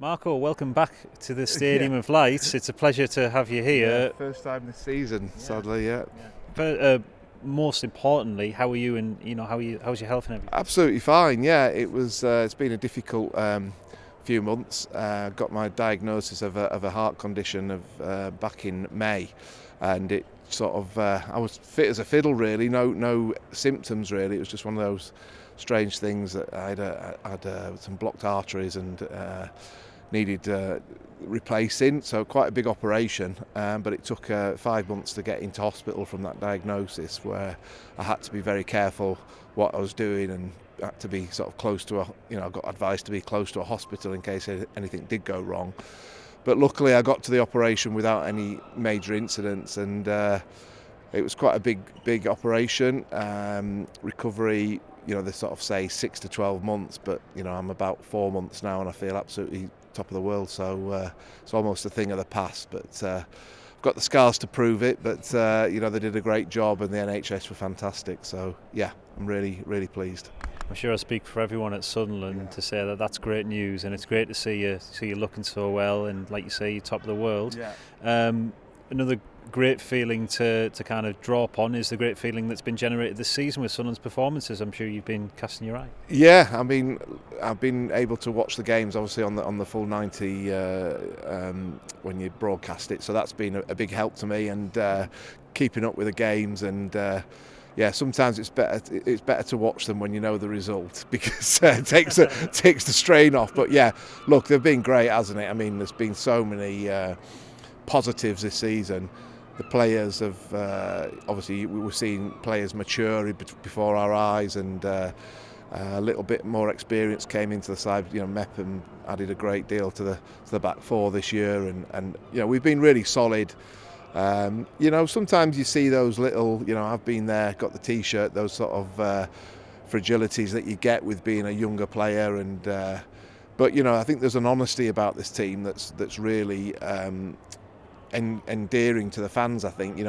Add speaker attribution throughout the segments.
Speaker 1: Marco, welcome back to the Stadium of Light. It's a pleasure to have you here.
Speaker 2: Yeah, first time this season, sadly, yeah.
Speaker 1: But most importantly, how are you? And how's your health and everything?
Speaker 2: Absolutely fine, yeah. It's been a difficult few months. Got my diagnosis of a heart condition back in May, and it sort of I was fit as a fiddle really. No symptoms really. It was just one of those strange things that I had some blocked arteries and needed replacing, so quite a big operation, but it took 5 months to get into hospital from that diagnosis, where I had to be very careful what I was doing and had to be sort of close to I got advised to be close to a hospital in case anything did go wrong. But luckily I got to the operation without any major incidents, and it was quite a big operation. Recovery, they sort of say 6 to 12 months, but I'm about 4 months now and I feel absolutely top of the world, so it's almost a thing of the past, but I've got the scars to prove it. But they did a great job and the NHS were fantastic, so yeah, I'm really pleased.
Speaker 1: I'm sure I speak for everyone at Sunderland to say that that's great news, and it's great to see you looking so well, and like you say, you're top of the world. Another great feeling to kind of draw upon is the great feeling that's been generated this season with Sunderland's performances. I'm sure you've been casting your eye.
Speaker 2: Yeah, I mean, I've been able to watch the games obviously on the full 90 when you broadcast it, so that's been a big help to me, and keeping up with the games, and yeah, sometimes it's better to watch them when you know the result, because it takes the strain off. But yeah, look, they've been great, hasn't it? I mean, there's been so many positives this season. The players have obviously, we were seeing players mature before our eyes, and a little bit more experience came into the side. Mepham added a great deal to the back four this year, and we've been really solid. Sometimes you see those little, I've been there, got the T-shirt, those sort of fragilities that you get with being a younger player, and but I think there's an honesty about this team that's really endearing to the fans. I think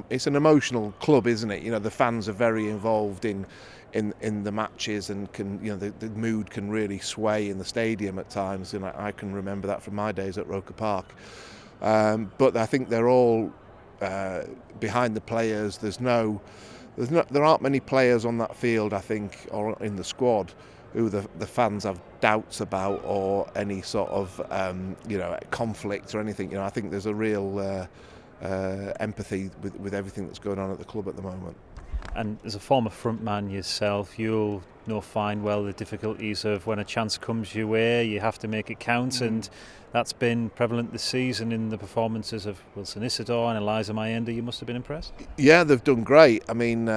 Speaker 2: it's an emotional club, isn't it? The fans are very involved in the matches, and the mood can really sway in the stadium at times. I can remember that from my days at Roker Park. But I think they're all behind the players. There aren't many players on that field, I think, or in the squad, who the fans have doubts about, or any sort of conflict or anything. I think there's a real empathy with everything that's going on at the club at the moment.
Speaker 1: And as a former frontman yourself, you'll know fine well the difficulties of when a chance comes your way, you have to make it count, and that's been prevalent this season in the performances of Wilson Isidore and Eliza Mayenda. You must have been impressed.
Speaker 2: Yeah, they've done great. I mean,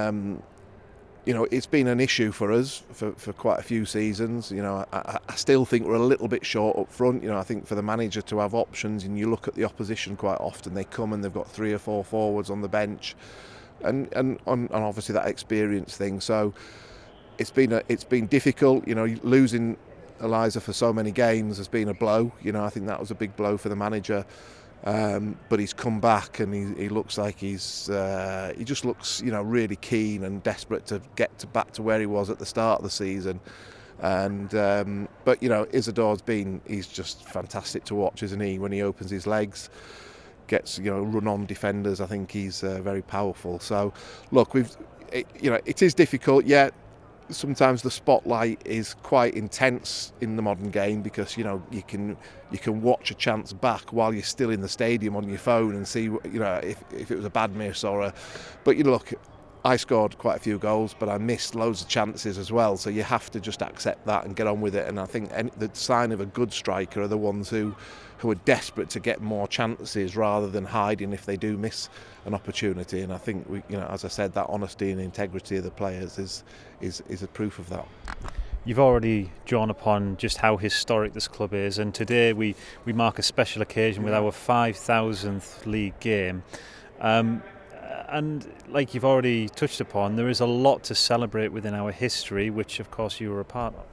Speaker 2: it's been an issue for us for quite a few seasons. I still think we're a little bit short up front. I think for the manager to have options, and you look at the opposition quite often, they come and they've got 3 or 4 forwards on the bench, and obviously that experience thing. So it's been difficult. Losing Eliza for so many games has been a blow. I think that was a big blow for the manager. But he's come back, and he looks like he just looks really keen and desperate to get back to where he was at the start of the season. And but Isidore's he's just fantastic to watch, isn't he? When he opens his legs, gets run on defenders, I think he's very powerful. So look, it is difficult. Yeah, sometimes the spotlight is quite intense in the modern game, because you can watch a chance back while you're still in the stadium on your phone and see if it was a bad miss or a. But look, I scored quite a few goals, but I missed loads of chances as well. So you have to just accept that and get on with it. And I think the sign of a good striker are the ones who are desperate to get more chances rather than hiding if they do miss an opportunity. And I think as I said, that honesty and integrity of the players is a proof of that.
Speaker 1: You've already drawn upon just how historic this club is, and today we mark a special occasion with our 5,000th league game. And like you've already touched upon, there is a lot to celebrate within our history, which of course you were a part of.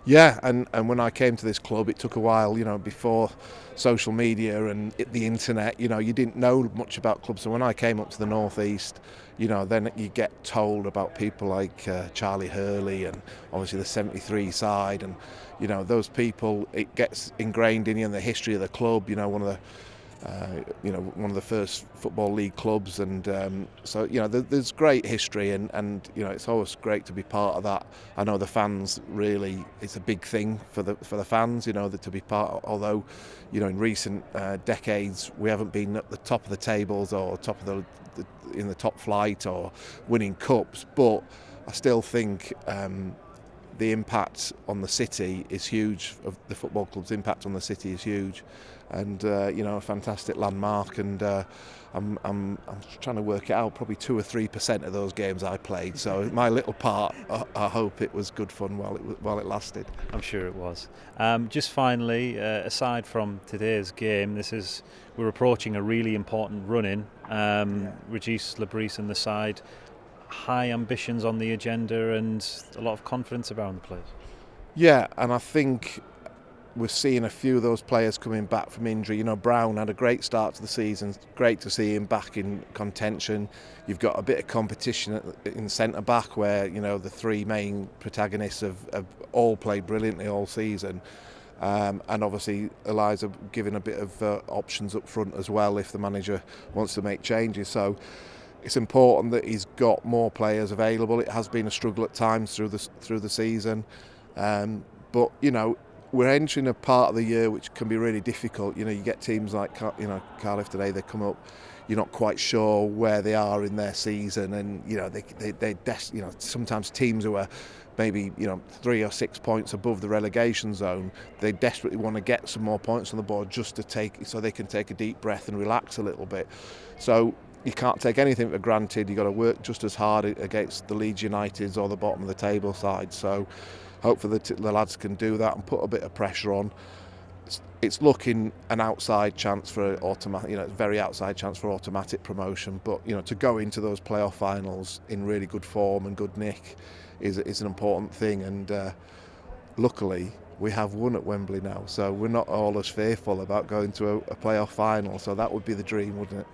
Speaker 2: Yeah, and when I came to this club, it took a while, before social media and the internet, you didn't know much about clubs. So when I came up to the Northeast, then you get told about people like Charlie Hurley and obviously the 73 side, and, those people, it gets ingrained in you, and the history of the club, one of the first football league clubs, and so there's great history, and it's always great to be part of that. I know the fans really, it's a big thing for the fans, that to be part. Although, in recent decades we haven't been at the top of the tables or top of in the top flight or winning cups, but I still think the impact on the city is huge. Of the football club's impact on the city is huge, and a fantastic landmark. And I'm trying to work it out. Probably 2 or 3% of those games I played. So my little part, I hope it was good fun while it lasted.
Speaker 1: I'm sure it was. Just finally, aside from today's game, we're approaching a really important run-in. Regis Labrise and the side. High ambitions on the agenda and a lot of confidence around the players.
Speaker 2: Yeah, and I think we're seeing a few of those players coming back from injury. Brown had a great start to the season. Great to see him back in contention. You've got a bit of competition in centre-back where, the three main protagonists have all played brilliantly all season. And obviously Eliza giving a bit of options up front as well if the manager wants to make changes. So it's important that he's got more players available. It has been a struggle at times through the season, but we're entering a part of the year which can be really difficult. You get teams like Cardiff today. They come up, you're not quite sure where they are in their season, and sometimes teams who are maybe 3 or 6 points above the relegation zone, they desperately want to get some more points on the board just so they can take a deep breath and relax a little bit. So you can't take anything for granted. You've got to work just as hard against the Leeds Uniteds or the bottom of the table side. So hopefully the lads can do that and put a bit of pressure on. It's looking an outside chance for automatic, very outside chance for automatic promotion. But to go into those playoff finals in really good form and good nick is an important thing. And luckily we have won at Wembley now, so we're not all as fearful about going to a playoff final. So that would be the dream, wouldn't it?